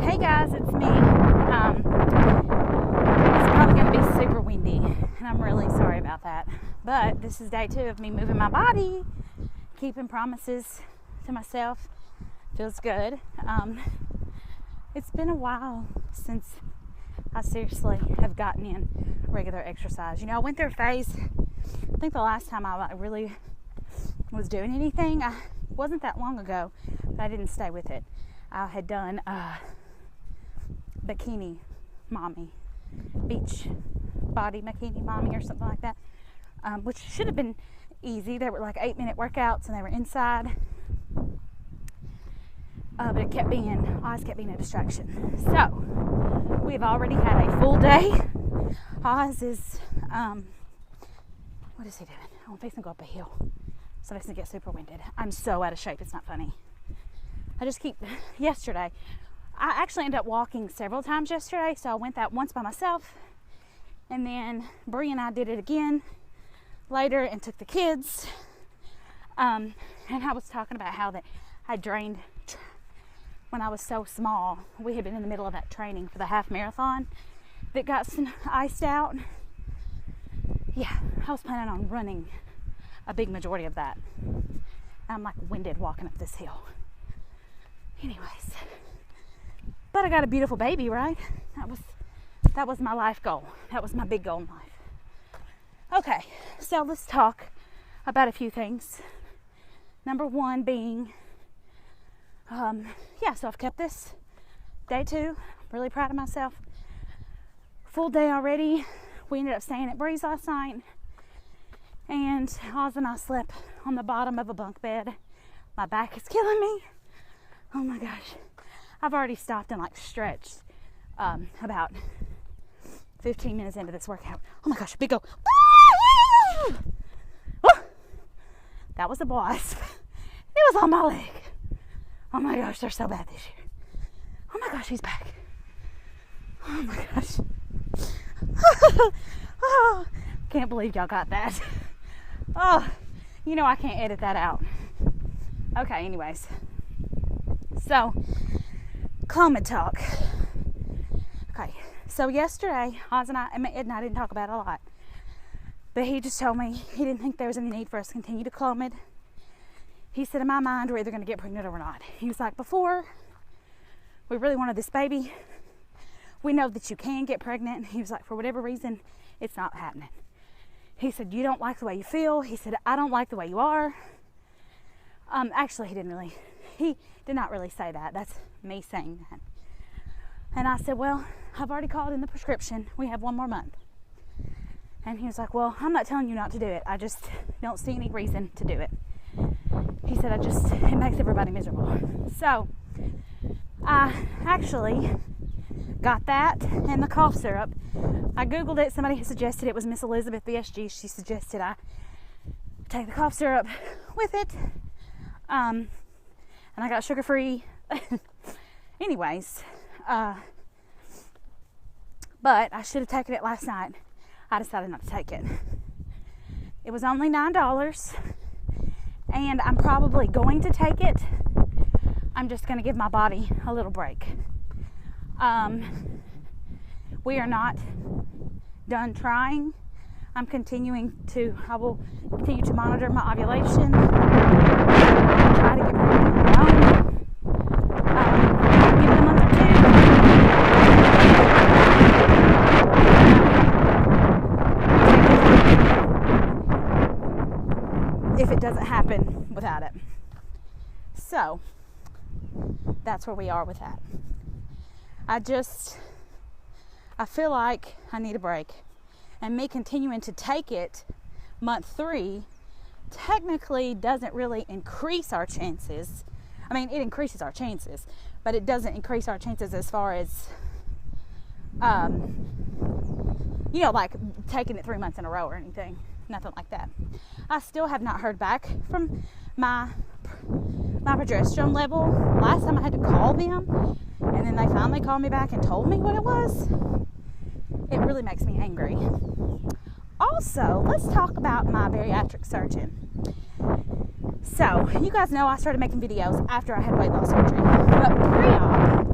Hey guys, it's me. It's probably going to be super windy, and I'm really sorry about that. But this is day 2 of me moving my body, keeping promises to myself. Feels good. It's been a while since I seriously have gotten in regular exercise. You know, I went through a phase. I think the last time I really was doing anything, wasn't that long ago, but I didn't stay with it. I had done bikini mommy, beach body bikini mommy or something like that, which should have been easy. They were like 8-minute workouts and they were inside, but it always kept being a distraction. So we've already had a full day. Oz is what is he doing? I'm facing to go up a hill, so I'm facing to get super winded. I'm so out of shape, it's not funny. Yesterday, I actually ended up walking several times yesterday, so I went that once by myself, and then Bree and I did it again later and took the kids, and I was talking about how that I drained when I was so small. We had been in the middle of that training for the half marathon that got iced out. Yeah, I was planning on running a big majority of that. I'm like winded walking up this hill. Anyways, but I got a beautiful baby, right? That was my life goal. That was my big goal in life. Okay, so let's talk about a few things. Number one being, so I've kept this day 2. I'm really proud of myself. Full day already. We ended up staying at Bree's last night, and Oz and I slept on the bottom of a bunk bed. My back is killing me. Oh my gosh. I've already stopped and stretched about 15 minutes into this workout. Oh my gosh, big go. That was a wasp. It was on my leg. Oh my gosh, they're so bad this year. Oh my gosh, he's back. Oh my gosh. Oh, can't believe y'all got that. Oh, I can't edit that out. Okay, anyways. So, clomid talk. Okay, so yesterday, Oz and Ed and I didn't talk about it a lot. But he just told me he didn't think there was any need for us to continue to clomid. He said, in my mind, we're either going to get pregnant or we're not. He was like, before we really wanted this baby, we know that you can get pregnant. He was like, for whatever reason, it's not happening. He said, you don't like the way you feel. He said, I don't like the way you are. Actually, he did not really say that. That's me saying that. And I said, well, I've already called in the prescription. We have 1 more month. And he was like, well, I'm not telling you not to do it. I just don't see any reason to do it. He said, it makes everybody miserable. So I actually got that and the cough syrup. I Googled it. Somebody had suggested it was Miss Elizabeth BSG. She suggested I take the cough syrup with it. And I got sugar-free. Anyways, but I should have taken it last night. I decided not to take it. It was only $9, and I'm probably going to take it. I'm just going to give my body a little break. We are not done trying. I will continue to monitor my ovulation. Try to get pregnant on my own. Give it a month or 2. If it doesn't happen without it. So, that's where we are with that. I feel like I need a break. And me continuing to take it month 3 technically doesn't really increase our chances. I mean, it increases our chances, but it doesn't increase our chances as far as, taking it 3 months in a row or anything. Nothing like that. I still have not heard back from my progesterone level. Last time I had to call them, and then they finally called me back and told me what it was. It really makes me angry. Also, let's talk about my bariatric surgeon. So, you guys know I started making videos after I had weight loss surgery. But pre-op,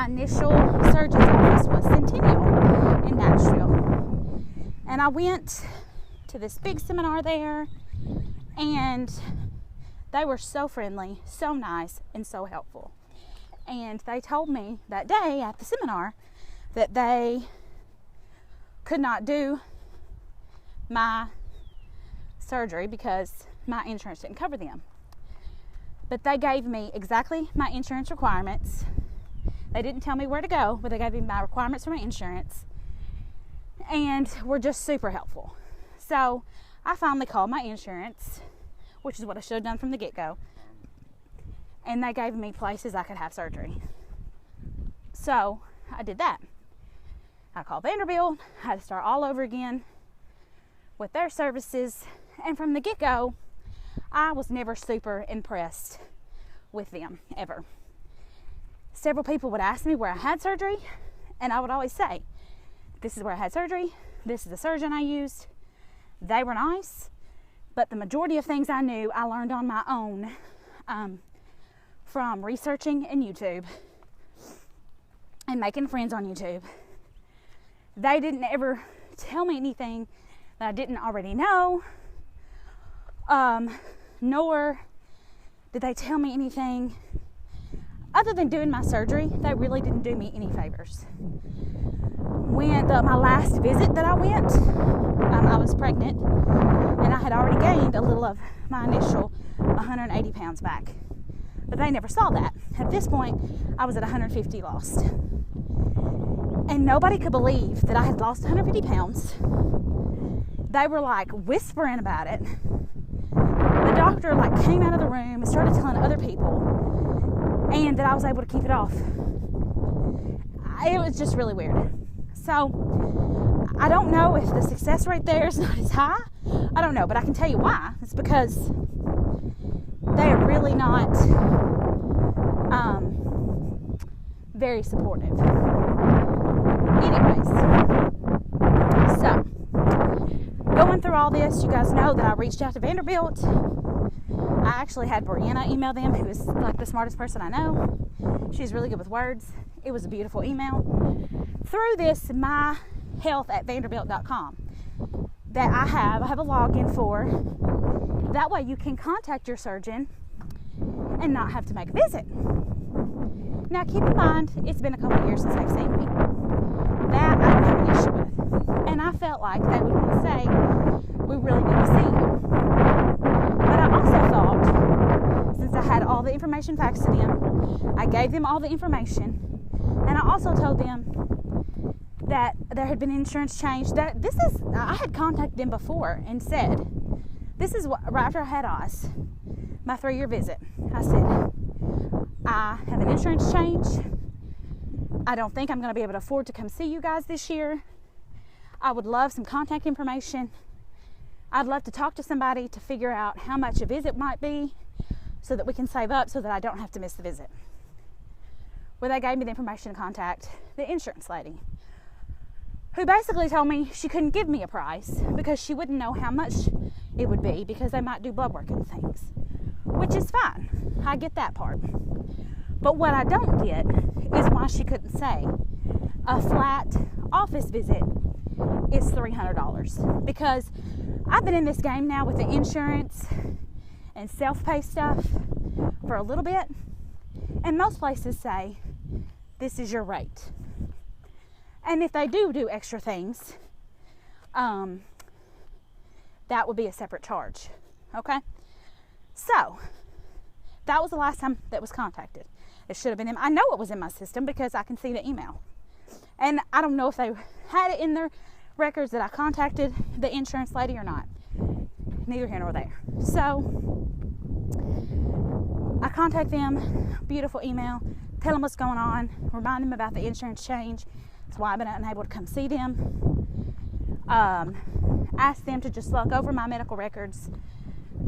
my initial surgeon's office was Centennial in Nashville. And I went to this big seminar there, and they were so friendly, so nice, and so helpful. And they told me that day at the seminar that they could not do my surgery because my insurance didn't cover them. But they gave me exactly my insurance requirements. They didn't tell me where to go, but they gave me my requirements for my insurance and were just super helpful. So I finally called my insurance, which is what I should have done from the get-go, and they gave me places I could have surgery. So I did that. I called Vanderbilt. I had to start all over again with their services, and from the get-go, I was never super impressed with them, ever. Several people would ask me where I had surgery, and I would always say, this is where I had surgery, this is the surgeon I used. They were nice, but the majority of things I knew, I learned on my own from researching in YouTube and making friends on YouTube. They didn't ever tell me anything that I didn't already know, nor did they tell me anything other than doing my surgery. They really didn't do me any favors. When my last visit that I went, I was pregnant, and I had already gained a little of my initial 180 pounds back. But they never saw that. At this point, I was at 150 lost. And nobody could believe that I had lost 150 pounds. They were like whispering about it. The doctor came out of the room and started telling other people, and that I was able to keep it off. It was just really weird. So I don't know if the success rate there is not as high. I don't know, but I can tell you why. It's because they are really not very supportive. Anyways, so going through all this, you guys know that I reached out to Vanderbilt. I actually had Brianna email them, who is the smartest person I know. She's really good with words. It was a beautiful email. Through this myhealth@vanderbilt.com that I have a login for. That way you can contact your surgeon and not have to make a visit. Now keep in mind, it's been a couple of years since they've seen me. That I don't have an issue with. And I felt like they would want to say, we really need to see you. But I also thought, since I had all the information faxed to them, I gave them all the information, and I also told them that there had been insurance change. I had contacted them before and said, this is what, right after I had Oz, my 3-year visit, I said, I have an insurance change. I don't think I'm going to be able to afford to come see you guys this year. I would love some contact information. I'd love to talk to somebody to figure out how much a visit might be so that we can save up so that I don't have to miss the visit. Well, they gave me the information to contact the insurance lady, who basically told me she couldn't give me a price because she wouldn't know how much it would be because they might do blood work and things, which is fine. I get that part. But what I don't get is why she couldn't say a flat office visit is $300, because I've been in this game now with the insurance and self-pay stuff for a little bit, and most places say this is your rate. And if they do extra things, that would be a separate charge. Okay? So that was the last time that was contacted. It should have been I know it was in my system because I can see the email. And I don't know if they had it in their records that I contacted the insurance lady or not. Neither here nor there. So I contact them, beautiful email, tell them what's going on, remind them about the insurance change. That's why I've been unable to come see them. Ask them to just look over my medical records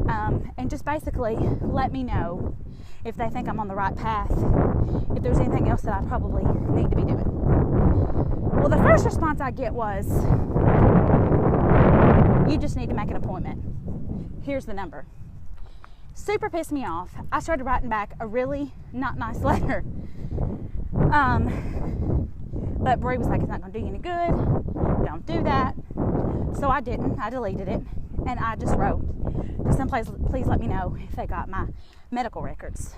and just basically let me know if they think I'm on the right path, if there's anything else that I probably need to be doing. Well, the first response I get was, you just need to make an appointment. Here's the number. Super pissed me off. I started writing back a really not nice letter. But Brie was like, it's not going to do you any good. Don't do that. So I didn't. I deleted it. And I just wrote to someplace, please let me know if they got my medical records.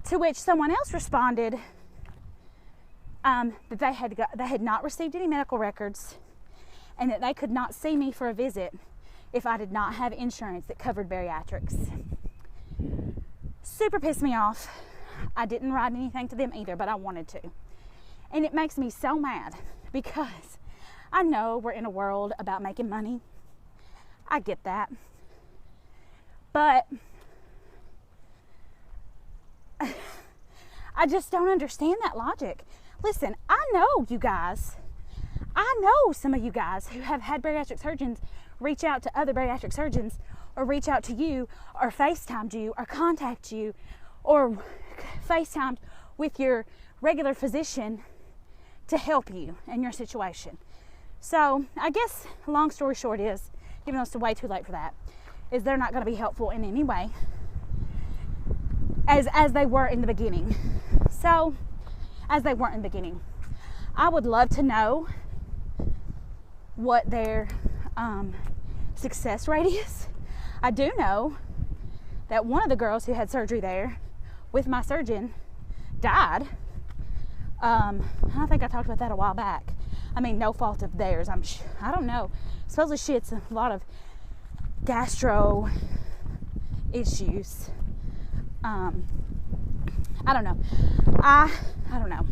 To which someone else responded that they had not received any medical records and that they could not see me for a visit if I did not have insurance that covered bariatrics. Super pissed me off. I didn't write anything to them either, but I wanted to. And it makes me so mad because I know we're in a world about making money. I get that. But I just don't understand that logic. Listen, I know you guys. I know some of you guys who have had bariatric surgeons reach out to other bariatric surgeons or reach out to you or FaceTimed you or contact you or FaceTimed with your regular physician to help you in your situation. So I guess long story short is, even though it's way too late for that, is they're not going to be helpful in any way as they were in the beginning. So, as they weren't in the beginning, I would love to know what their success rate is. I do know that one of the girls who had surgery there with my surgeon died. I think I talked about that a while back. I mean, no fault of theirs. I don't know. Supposedly she had a lot of gastro issues. I don't know. I don't know.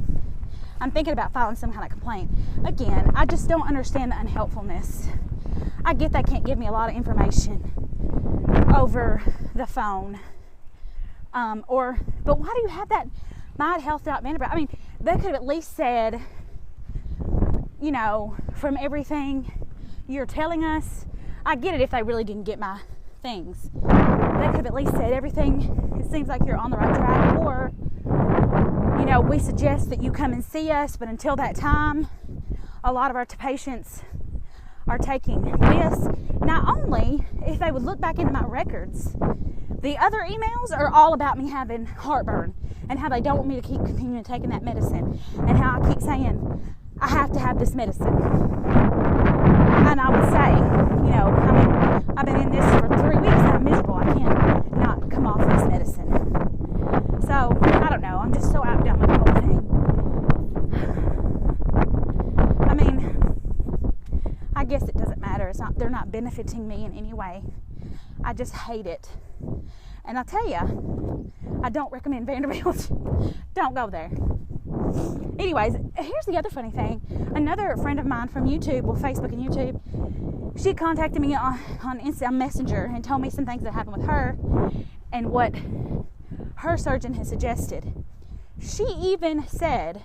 I'm thinking about filing some kind of complaint. But I just don't understand the unhelpfulness. I get they can't give me a lot of information over the phone. But why do you have that myhealth.vanderbilt? I mean, they could have at least said, you know, from everything you're telling us. I get it if they really didn't get my things. They could have at least said everything. It seems like you're on the right track, or, you know, we suggest that you come and see us, but until that time, a lot of our patients are taking this. Not only, if they would look back into my records, the other emails are all about me having heartburn and how they don't want me to keep continuing taking that medicine and how I keep saying I have to have this medicine. And I would say, you know, I mean, I've been in this for 3 weeks and I'm miserable. I can't not come off this medicine. So, I don't know. I'm just so outdone with the whole thing. I mean, I guess it doesn't matter. They're not benefiting me in any way. I just hate it. And I'll tell you, I don't recommend Vanderbilt. Don't go there. Anyways, here's the other funny thing. Another friend of mine from YouTube, well, Facebook and YouTube, she contacted me on Messenger and told me some things that happened with her and what her surgeon has suggested. She even said,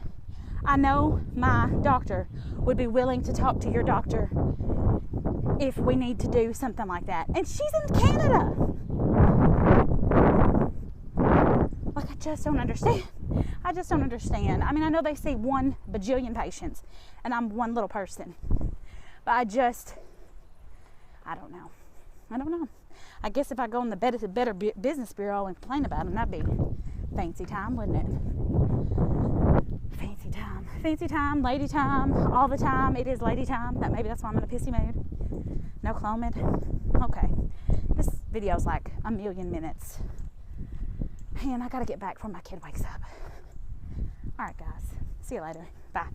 I know my doctor would be willing to talk to your doctor if we need to do something like that. And she's in Canada. Like, I just don't understand. I just don't understand. I mean, I know they see 1 bajillion patients, and I'm one little person. But I don't know. I don't know. I guess if I go in the Better Business Bureau and complain about them, that'd be fancy time, wouldn't it? Fancy time. Fancy time, lady time, all the time. It is lady time. Maybe that's why I'm in a pissy mood. No clomid. Okay. This video's like 1,000,000 minutes. And I gotta get back before my kid wakes up. Alright, guys. See you later. Bye.